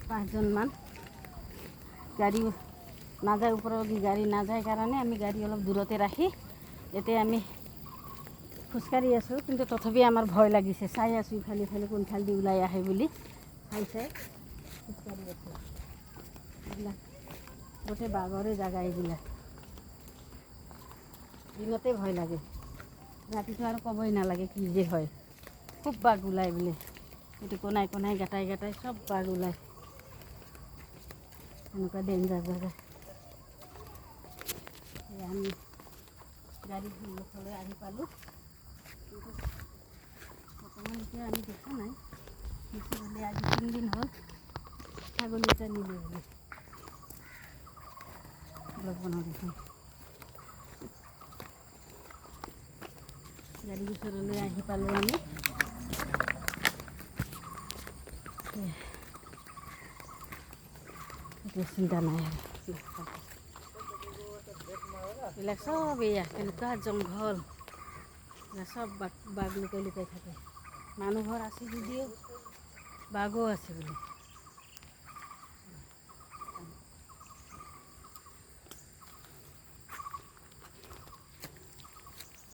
5জনমান গাড়ী নাযায়, ওপৰত গাড়ী নাযায় কাৰণে আমি গাড়ী অলপ দূৰতে ৰাখি এতিয়া আমি খোজকাঢ়ি আছোঁ। কিন্তু তথাপি আমাৰ ভয় লাগিছে, চাই আছোঁ ইফালে ইফালে কোনফালেদি ওলাই আহে বুলি চাই খোজকাঢ়ি আছোঁ। এইবিলাক গোটেই বাঘৰে জাগা, এইবিলাক দিনতে ভয় লাগে, ৰাতিটো আৰু ক'বই নালাগে কি যে হয়। খুব বাঘ ওলাই বোলে, এইটো কোনাই কোনাই গাঁটাই গাঁটাই চব বাঘ ওলায়, এনেকুৱা ডেঞ্জাৰ জাগা। আমি গাড়ী মুখলৈ আহি পালোঁ, কিন্তু বৰ্তমান এতিয়া আমি দেখা নাই। কিছু বোলে আজি 3 দিন হ'ল ছাগলী এটা নিলে বোলে, ব্লগ বনাওঁ দেখোন। গাড়ীৰ ওচৰলৈ আহি পালোঁ আমি। এতিয়া চিন্তা নাই আৰু এইবিলাক চব এয়া কেনেকুৱা জংঘল, চব বাঘ লুকাই লুকাই থাকে। মানুহ ঘৰ আছে যদিও বাঘো আছে বোলে।